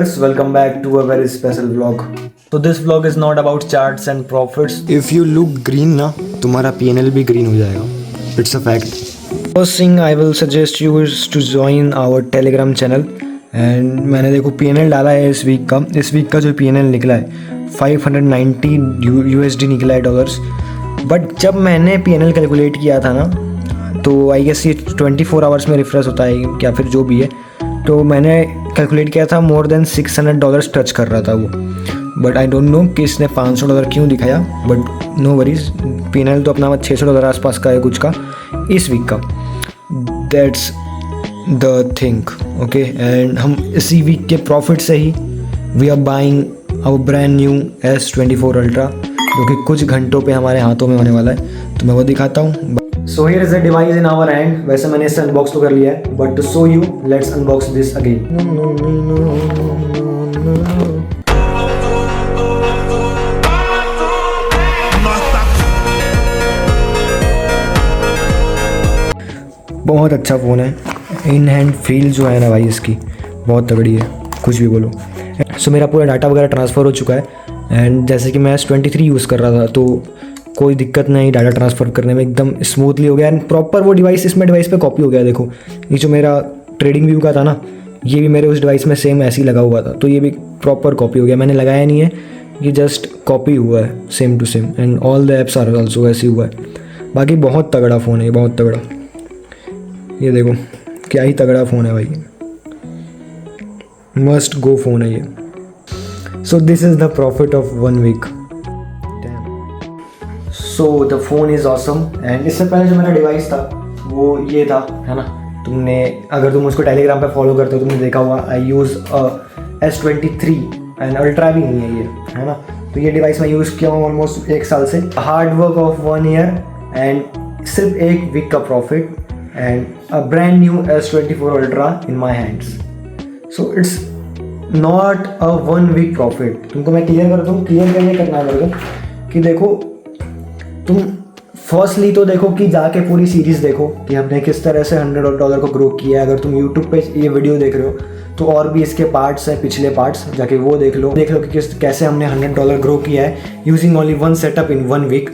viewers, welcome back to a very special vlog. So this vlog is not about charts and profits. If you look green ना तुम्हारा PNL भी green हो जाएगा. It's a fact. First thing I will suggest you is to join our Telegram channel. And मैंने देखो PNL डाला है इस वीक का जो PNL निकला है 590 USD निकला है डॉलर्स. बट जब मैंने PNL कैलकुलेट किया था ना तो आई गेस ये 24 आवर्स में रिफ्रेश होता है या फिर जो भी है. तो मैंने कैलकुलेट किया था मोर देन $600 टच कर रहा था वो. बट आई डोंट नो कि इसने $500 क्यों दिखाया. बट नो वरीज, PNL तो अपना $600 आसपास का है कुछ का इस वीक का. That's the thing. Okay, and हम इसी वीक के प्रॉफिट से ही we are buying our brand new S24 Ultra जो कि कुछ घंटों पे हमारे हाथों में होने वाला है. तो मैं वो दिखाता हूँ. So here is the device in our hand. वैसे मैंने इसे अनबॉक्स तो कर लिया है, but to show you let's unbox this again. बहुत अच्छा फ़ोन है. इन हैंड फील जो है ना भाई इसकी बहुत तगड़ी है, कुछ भी बोलो. सो मेरा पूरा डाटा वगैरह ट्रांसफ़र हो चुका है. एंड जैसे कि मैं S23 यूज़ कर रहा था तो कोई दिक्कत नहीं, डाटा ट्रांसफ़र करने में एकदम स्मूथली हो गया. एंड प्रॉपर वो डिवाइस इसमें डिवाइस पे कॉपी हो गया. देखो ये जो मेरा ट्रेडिंग व्यू का था ना, ये भी मेरे उस डिवाइस में सेम ऐसे ही लगा हुआ था. तो ये भी प्रॉपर कॉपी हो गया. मैंने लगाया नहीं है, ये जस्ट कॉपी हुआ है same to same. And all the apps are also ऐसे हुआ है. बाकी बहुत तगड़ा फ़ोन है ये, बहुत तगड़ा. ये देखो क्या ही तगड़ा फ़ोन है भाई, मस्ट गो फ़ोन है ये. So this is the profit of 1 week. So the phone is awesome. And इससे पहले जो मेरा डिवाइस था वो ये था, है ना. तुमने अगर तुम उसको टेलीग्राम पे फॉलो करते हो तुमने देखा हुआ. आई यूज़ S23 एंड अल्ट्रा भी नहीं है ये, है ना. तो ये डिवाइस मैं यूज़ किया हूँ ऑलमोस्ट 1 साल से. Hard work of 1 year and सिर्फ 1 वीक का profit and a brand new S24 Ultra in my hands. So it's not a 1 week profit. तुमको मैं क्लियर करता हूँ. क्लियर करने करना है मेरे को कि देखो तुम फर्स्टली तो देखो कि जाके पूरी सीरीज़ देखो कि हमने किस तरह से $100 को ग्रो किया है. अगर तुम यूट्यूब पे ये वीडियो देख रहे हो तो और भी इसके पार्ट्स हैं, पिछले पार्ट्स जाके वो देख लो कि कैसे हमने $100 ग्रो किया है using only 1 setup in 1 week.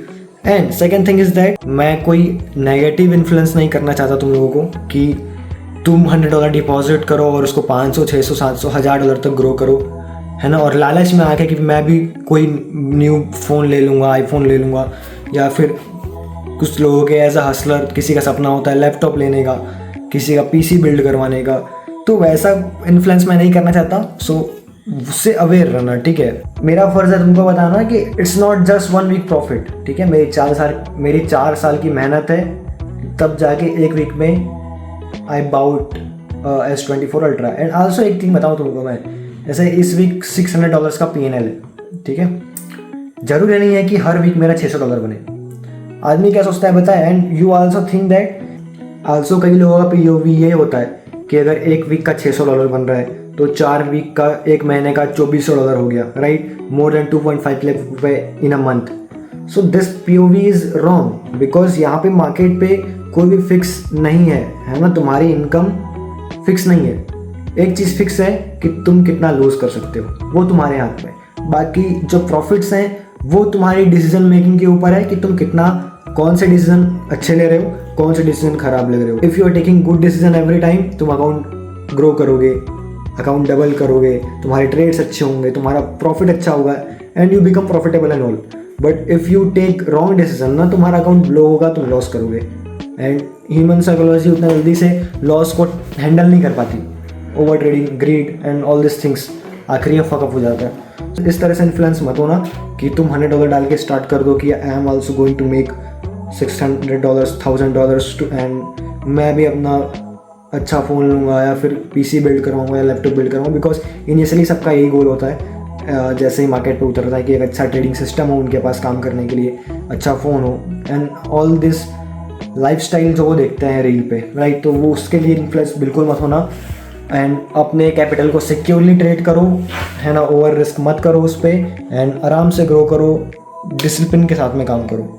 And second thing is that मैं कोई नेगेटिव इन्फ्लुएंस नहीं करना चाहता तुम लोगों को कि तुम $100 डिपॉजिट करो और उसको $500, $600, $700, $1000 तक ग्रो करो, है ना. और लालच में आके कि मैं भी कोई न्यू फ़ोन ले लूँगा, आईफोन ले लूँगा. या फिर कुछ लोगों के एज अ हसलर किसी का सपना होता है लैपटॉप लेने का, किसी का PC बिल्ड करवाने का. तो वैसा इन्फ्लुएंस मैं नहीं करना चाहता. सो उससे अवेयर रहना, ठीक है. मेरा फ़र्ज़ है तुमको बताना कि it's not just 1 week profit, ठीक है. मेरी 4 साल की मेहनत है, तब जाके 1 वीक में I bought S24 Ultra. And also एक थिंग बताऊँ तुमको मैं, जैसे इस वीक $600 का PNL है, ठीक है. जरूरी नहीं है कि हर वीक मेरा $600 बने. आदमी क्या सोचता है बता है. And you also think that also कई लोगों का POV ये होता है कि अगर 1 वीक का $600 बन रहा है तो 4 वीक का 1 महीने का $2400 हो गया, राइट. मोर देन 2.5 लाख रुपए in a month. So this POV is wrong because यहाँ पे मार्केट पे कोई भी फिक्स नहीं है ना. तुम्हारी इनकम फिक्स नहीं है. एक चीज़ फिक्स है कि तुम कितना लूज कर सकते हो, वो तुम्हारे हाथ में. बाकी जो प्रॉफिट्स हैं वो तुम्हारी डिसीजन मेकिंग के ऊपर है कि तुम कितना, कौन से डिसीजन अच्छे ले रहे हो, कौन से डिसीजन खराब ले रहे हो. If you are taking good decision every time तुम अकाउंट ग्रो करोगे, अकाउंट डबल करोगे, तुम्हारे ट्रेड्स अच्छे होंगे, तुम्हारा प्रॉफिट अच्छा होगा and you become profitable and all. But if you take wrong decision ना, तुम्हारा अकाउंट ब्लो होगा, तुम लॉस करोगे. एंड ह्यूमन साइकोलॉजी उतना जल्दी से लॉस को हैंडल नहीं कर पाती. Over trading, grid and all this things आखिरी फकअप हो जाता है. इस तरह से इन्फ्लुएंस मत होना कि तुम $100 डाल के स्टार्ट कर दो कि I am also going to make $600, $1000 too. And मैं भी अपना अच्छा फ़ोन लूँगा या फिर PC बिल्ड करवाऊँगा या लैपटॉप बिल्ड करवाऊँगा. बिकॉज इनिशियली सबका यही गोल होता है जैसे ही मार्केट पे उतरता है कि एक अच्छा ट्रेडिंग सिस्टम हो उनके पास काम करने के लिए, अच्छा फ़ोन हो एंड ऑल दिस लाइफस्टाइल जो वो देखते हैं रील पे, राइट. तो वो उसके लिए इन्फ्लुएंस बिल्कुल मत होना. एंड अपने कैपिटल को सिक्योरली ट्रेड करो, है ना. ओवर रिस्क मत करो उस पर. एंड आराम से ग्रो करो, डिसिप्लिन के साथ में काम करो.